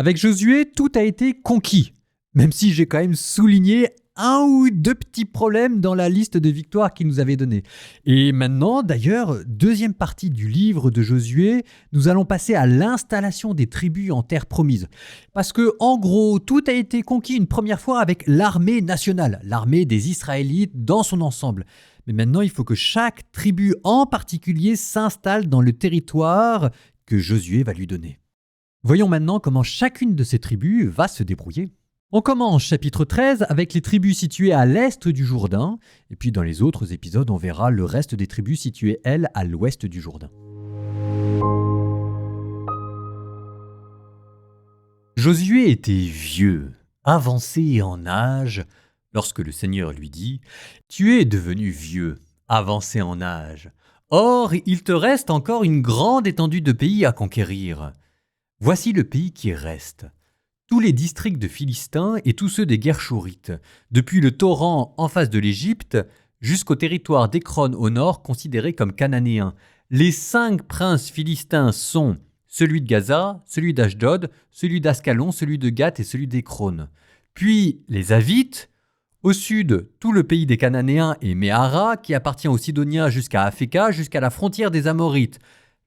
Avec Josué, tout a été conquis, même si j'ai quand même souligné un ou deux petits problèmes dans la liste de victoires qu'il nous avait donnée. Et maintenant, d'ailleurs, deuxième partie du livre de Josué, nous allons passer à l'installation des tribus en terre promise. Parce que, en gros, tout a été conquis une première fois avec l'armée nationale, l'armée des Israélites dans son ensemble. Mais maintenant, il faut que chaque tribu en particulier s'installe dans le territoire que Josué va lui donner. Voyons maintenant comment chacune de ces tribus va se débrouiller. On commence chapitre 13 avec les tribus situées à l'est du Jourdain, et puis dans les autres épisodes, on verra le reste des tribus situées, elles, à l'ouest du Jourdain. Josué était vieux, avancé en âge, lorsque le Seigneur lui dit « Tu es devenu vieux, avancé en âge. Or, il te reste encore une grande étendue de pays à conquérir. Voici le pays qui reste. Tous les districts de Philistins et tous ceux des Guershorites, depuis le torrent en face de l'Égypte jusqu'au territoire d'Écron au nord considéré comme cananéen. Les 5 princes philistins sont celui de Gaza, celui d'Ashdod, celui d'Ascalon, celui de Gath et celui d'Écron. Puis les Avites, au sud, tout le pays des Cananéens et Méhara, qui appartient aux Sidoniens jusqu'à Afeka, jusqu'à la frontière des Amorites.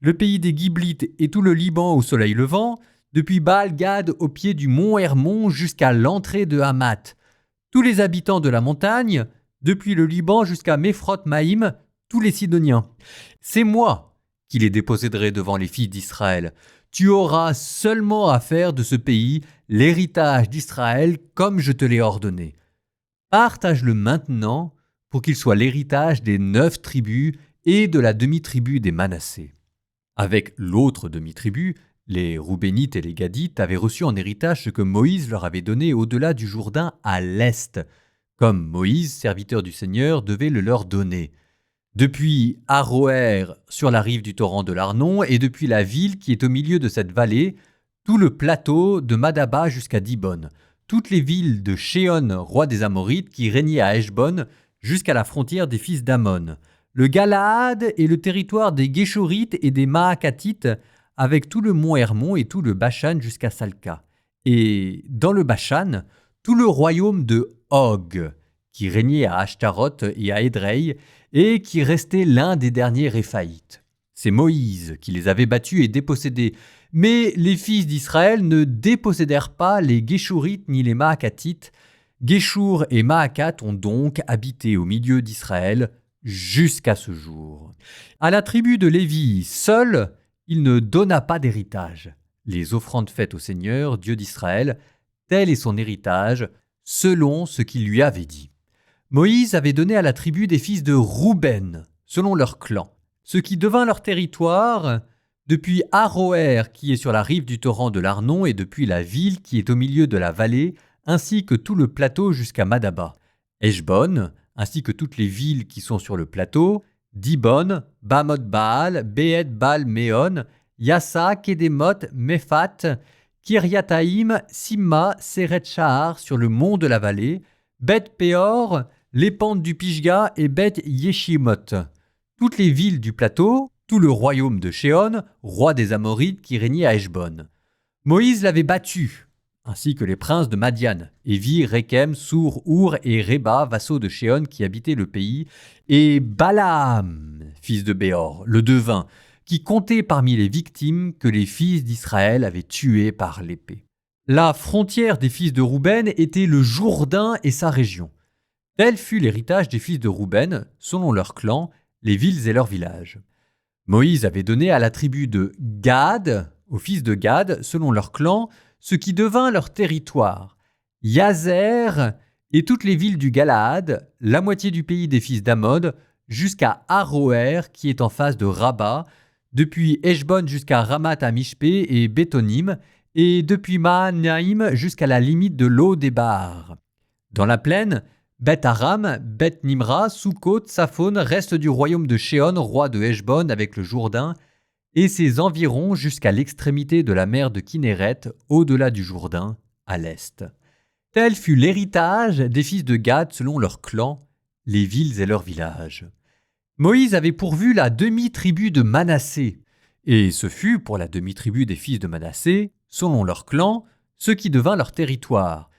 Le pays des Giblites et tout le Liban au soleil levant, depuis Baal-Gad au pied du mont Hermon jusqu'à l'entrée de Hamath. Tous les habitants de la montagne, depuis le Liban jusqu'à Méphrot-Maïm, tous les Sidoniens. C'est moi qui les déposséderai devant les fils d'Israël. Tu auras seulement à faire de ce pays l'héritage d'Israël comme je te l'ai ordonné. Partage-le maintenant pour qu'il soit l'héritage des 9 tribus et de la demi-tribu des Manassés. Avec l'autre demi-tribu, les Roubénites et les Gadites avaient reçu en héritage ce que Moïse leur avait donné au-delà du Jourdain à l'est, comme Moïse, serviteur du Seigneur, devait le leur donner. Depuis Aroër sur la rive du torrent de l'Arnon et depuis la ville qui est au milieu de cette vallée, tout le plateau de Madaba jusqu'à Dibon, toutes les villes de Shéon, roi des Amorites, qui régnait à Heshbon, jusqu'à la frontière des fils d'Ammon, le Galaad et le territoire des Guéchorites et des Maacatites, avec tout le mont Hermon et tout le Bashan jusqu'à Salca. Et dans le Bashan, tout le royaume de Og, qui régnait à Ashtaroth et à Édrei, et qui restait l'un des derniers Réphaïtes. C'est Moïse qui les avait battus et dépossédés. Mais les fils d'Israël ne dépossédèrent pas les Guéchorites ni les Maacatites. Guéchour et Maacat ont donc habité au milieu d'Israël jusqu'à ce jour. À la tribu de Lévi, seul, il ne donna pas d'héritage. Les offrandes faites au Seigneur, Dieu d'Israël, tel est son héritage, selon ce qu'il lui avait dit. Moïse avait donné à la tribu des fils de Rouben, selon leur clan, ce qui devint leur territoire, depuis Aroër qui est sur la rive du torrent de l'Arnon et depuis la ville qui est au milieu de la vallée, ainsi que tout le plateau jusqu'à Madaba. Heshbon, ainsi que toutes les villes qui sont sur le plateau, Dibon, Bamoth-Baal, Beet-Baal-Méon, Yassa, Kédémoth, Mephat, Kiryataïm, Simma, Seret-Shahar sur le mont de la vallée, Beth-Péor, les pentes du Pishga et Beth-Yeshimoth. Toutes les villes du plateau, tout le royaume de Shéon, roi des Amorites qui régnait à Heshbon. Moïse l'avait battu, ainsi que les princes de Madian, Évi, Rékem, Sour, Our et Réba, vassaux de Shéon qui habitaient le pays, et Balaam, fils de Béor, le devin, qui comptait parmi les victimes que les fils d'Israël avaient tuées par l'épée. La frontière des fils de Rouben était le Jourdain et sa région. Tel fut l'héritage des fils de Rouben, selon leurs clans, les villes et leurs villages. Moïse avait donné à la tribu de Gad, aux fils de Gad, selon leurs clans, ce qui devint leur territoire. Yazer et toutes les villes du Galaad, la moitié du pays des fils d'Amod, jusqu'à Aroër qui est en face de Rabat, depuis Heshbon jusqu'à Ramat à Mishpé et Bétonim, et depuis Mahanaïm jusqu'à la limite de l'eau des Bahar. Dans la plaine, Beth-Aram, Beth-Nimra, Soukot, Saphon, reste du royaume de Shéon, roi de Heshbon avec le Jourdain, et ses environs jusqu'à l'extrémité de la mer de Kinéret, au-delà du Jourdain, à l'est. Tel fut l'héritage des fils de Gad selon leurs clans, les villes et leurs villages. Moïse avait pourvu la demi-tribu de Manassé, et ce fut pour la demi-tribu des fils de Manassé, selon leurs clans, ce qui devint leur territoire.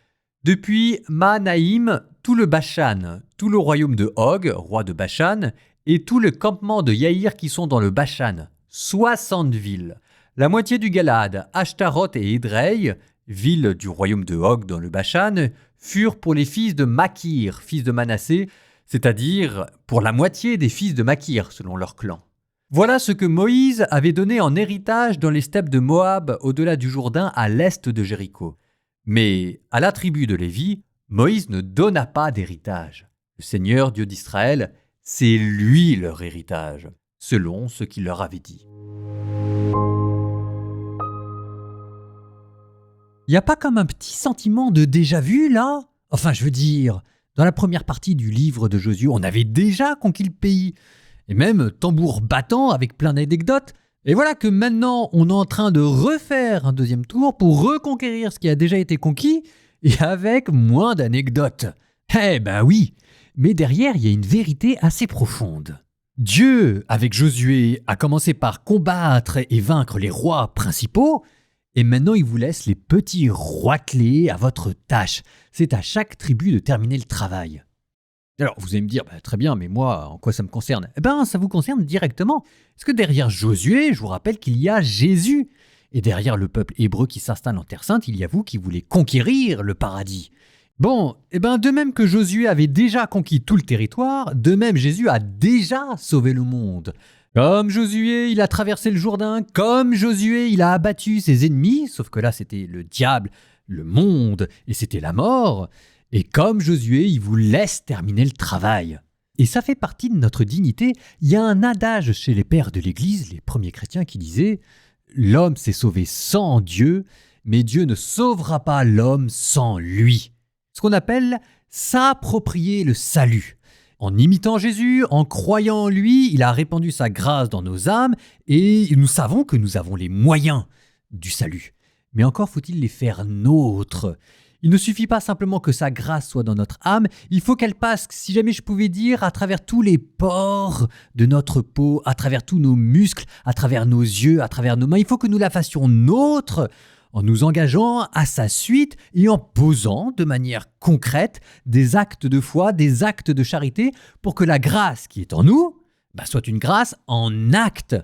Depuis Mahanaïm, tout le Bashan, tout le royaume de Og, roi de Bashan, et tout le campement de Yaïr qui sont dans le Bashan, 60 villes. La moitié du Galaad, Ashtaroth et Édrei, villes du royaume de Og dans le Bashan, furent pour les fils de Makir, fils de Manassé, c'est-à-dire pour la moitié des fils de Makir, selon leur clan. Voilà ce que Moïse avait donné en héritage dans les steppes de Moab, au-delà du Jourdain, à l'est de Jéricho. Mais à la tribu de Lévi, Moïse ne donna pas d'héritage. Le Seigneur, Dieu d'Israël, c'est lui leur héritage, selon ce qu'il leur avait dit. Il n'y a pas comme un petit sentiment de déjà-vu, là? Enfin, je veux dire, dans la première partie du livre de Josué, on avait déjà conquis le pays. Et même tambour battant avec plein d'anecdotes. Et voilà que maintenant, on est en train de refaire un deuxième tour pour reconquérir ce qui a déjà été conquis et avec moins d'anecdotes. Eh ben oui, mais derrière, il y a une vérité assez profonde. Dieu, avec Josué, a commencé par combattre et vaincre les rois principaux, et maintenant il vous laisse les petits rois clés à votre tâche. C'est à chaque tribu de terminer le travail. Alors vous allez me dire, très bien, mais moi, en quoi ça me concerne? Eh bien, ça vous concerne directement. Parce que derrière Josué, je vous rappelle qu'il y a Jésus. Et derrière le peuple hébreu qui s'installe en Terre Sainte, il y a vous qui voulez conquérir le paradis. Bon, de même que Josué avait déjà conquis tout le territoire, de même Jésus a déjà sauvé le monde. Comme Josué, il a traversé le Jourdain, comme Josué, il a abattu ses ennemis, sauf que là c'était le diable, le monde, et c'était la mort. Et comme Josué, il vous laisse terminer le travail. Et ça fait partie de notre dignité. Il y a un adage chez les pères de l'Église, les premiers chrétiens, qui disait « L'homme s'est sauvé sans Dieu, mais Dieu ne sauvera pas l'homme sans lui ». Ce qu'on appelle s'approprier le salut. En imitant Jésus, en croyant en lui, il a répandu sa grâce dans nos âmes et nous savons que nous avons les moyens du salut. Mais encore faut-il les faire nôtres. Il ne suffit pas simplement que sa grâce soit dans notre âme, il faut qu'elle passe, si jamais je pouvais dire, à travers tous les pores de notre peau, à travers tous nos muscles, à travers nos yeux, à travers nos mains. Il faut que nous la fassions nôtre en nous engageant à sa suite et en posant de manière concrète des actes de foi, des actes de charité pour que la grâce qui est en nous soit une grâce en acte.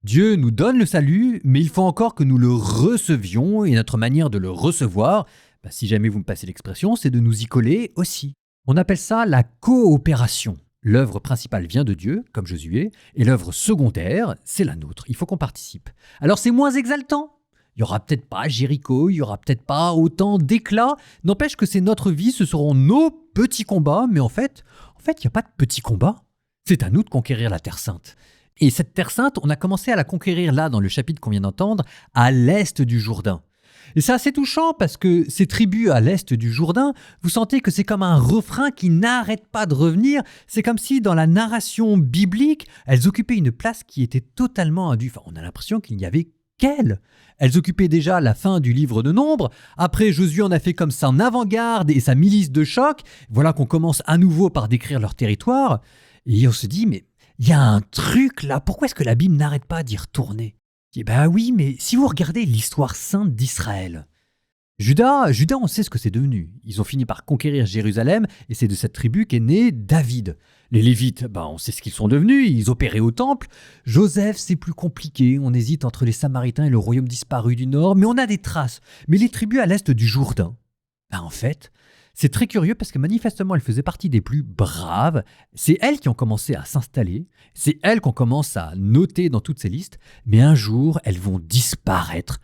Dieu nous donne le salut, mais il faut encore que nous le recevions et notre manière de le recevoir, si jamais vous me passez l'expression, c'est de nous y coller aussi. On appelle ça la coopération. L'œuvre principale vient de Dieu, comme Josué, et l'œuvre secondaire, c'est la nôtre. Il faut qu'on participe. Alors c'est moins exaltant. Il n'y aura peut-être pas Jéricho, il n'y aura peut-être pas autant d'éclat. N'empêche que c'est notre vie, ce seront nos petits combats, mais en fait, il n'y a pas de petits combats. C'est à nous de conquérir la Terre Sainte. Et cette Terre Sainte, on a commencé à la conquérir là, dans le chapitre qu'on vient d'entendre, à l'est du Jourdain. Et c'est assez touchant parce que ces tribus à l'est du Jourdain, vous sentez que c'est comme un refrain qui n'arrête pas de revenir. C'est comme si dans la narration biblique, elles occupaient une place qui était totalement indue. Enfin, on a l'impression qu'il n'y avait qu'elles. Elles occupaient déjà la fin du livre de Nombres. Après, Josué en a fait comme son avant-garde et sa milice de choc. Voilà qu'on commence à nouveau par décrire leur territoire. Et on se dit, mais il y a un truc là. Pourquoi est-ce que la Bible n'arrête pas d'y retourner ? Eh bien oui, mais si vous regardez l'histoire sainte d'Israël, Juda, on sait ce que c'est devenu. Ils ont fini par conquérir Jérusalem et c'est de cette tribu qu'est né David. Les Lévites, on sait ce qu'ils sont devenus, ils opéraient au temple. Joseph, c'est plus compliqué, on hésite entre les Samaritains et le royaume disparu du nord, mais on a des traces. Mais les tribus à l'est du Jourdain, en fait, c'est très curieux parce que manifestement, elles faisaient partie des plus braves. C'est elles qui ont commencé à s'installer. C'est elles qu'on commence à noter dans toutes ces listes. Mais un jour, elles vont disparaître.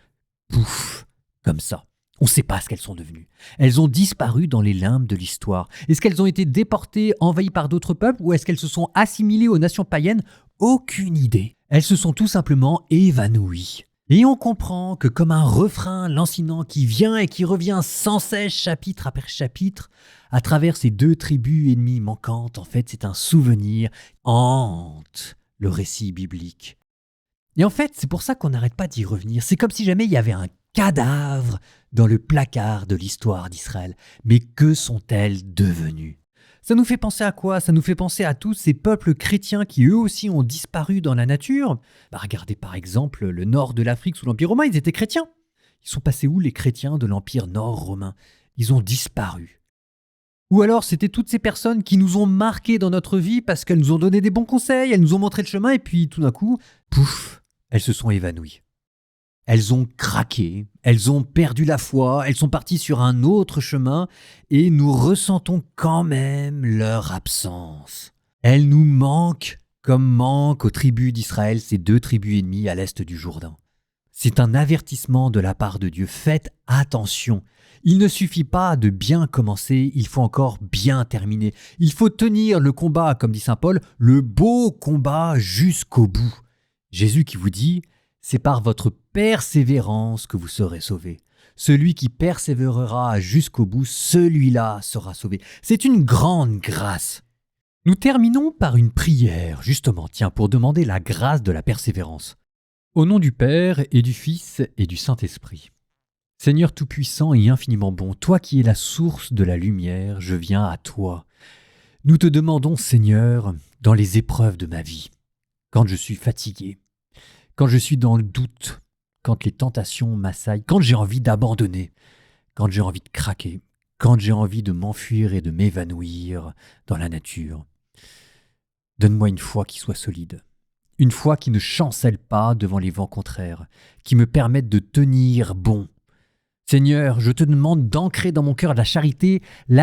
Pouf, comme ça. On ne sait pas ce qu'elles sont devenues. Elles ont disparu dans les limbes de l'histoire. Est-ce qu'elles ont été déportées, envahies par d'autres peuples ou est-ce qu'elles se sont assimilées aux nations païennes? Aucune idée. Elles se sont tout simplement évanouies. Et on comprend que comme un refrain lancinant qui vient et qui revient sans cesse chapitre après chapitre, à travers ces deux tribus ennemies manquantes, en fait c'est un souvenir hante le récit biblique. Et en fait c'est pour ça qu'on n'arrête pas d'y revenir. C'est comme si jamais il y avait un cadavre dans le placard de l'histoire d'Israël. Mais que sont-elles devenues ? Ça nous fait penser à quoi ? Ça nous fait penser à tous ces peuples chrétiens qui eux aussi ont disparu dans la nature. Regardez par exemple le nord de l'Afrique sous l'Empire romain, ils étaient chrétiens. Ils sont passés où les chrétiens de l'Empire nord-romain? Ils ont disparu. Ou alors c'était toutes ces personnes qui nous ont marqués dans notre vie parce qu'elles nous ont donné des bons conseils, elles nous ont montré le chemin et puis tout d'un coup, pouf, elles se sont évanouies. Elles ont craqué, elles ont perdu la foi, elles sont parties sur un autre chemin et nous ressentons quand même leur absence. Elles nous manquent comme manquent aux tribus d'Israël ces 2 tribus ennemies à l'est du Jourdain. C'est un avertissement de la part de Dieu. Faites attention. Il ne suffit pas de bien commencer, il faut encore bien terminer. Il faut tenir le combat, comme dit saint Paul, le beau combat jusqu'au bout. Jésus qui vous dit, c'est par votre persévérance que vous serez sauvés. Celui qui persévérera jusqu'au bout, celui-là sera sauvé. C'est une grande grâce. Nous terminons par une prière, justement, pour demander la grâce de la persévérance. Au nom du Père et du Fils et du Saint-Esprit. Seigneur tout-puissant et infiniment bon, toi qui es la source de la lumière, je viens à toi. Nous te demandons, Seigneur, dans les épreuves de ma vie, quand je suis fatigué, quand je suis dans le doute, quand les tentations m'assaillent, quand j'ai envie d'abandonner, quand j'ai envie de craquer, quand j'ai envie de m'enfuir et de m'évanouir dans la nature. Donne-moi une foi qui soit solide. Une foi qui ne chancelle pas devant les vents contraires, qui me permette de tenir bon. Seigneur, je te demande d'ancrer dans mon cœur la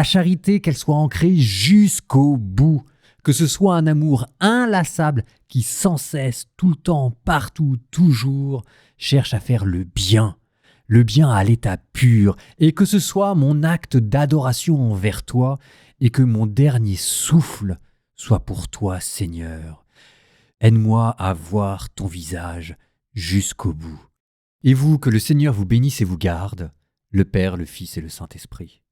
charité qu'elle soit ancrée jusqu'au bout, que ce soit un amour inlassable qui sans cesse, tout le temps, partout, toujours, cherche à faire le bien à l'état pur, et que ce soit mon acte d'adoration envers toi, et que mon dernier souffle soit pour toi, Seigneur. Aide-moi à voir ton visage jusqu'au bout. Et vous, que le Seigneur vous bénisse et vous garde, le Père, le Fils et le Saint-Esprit.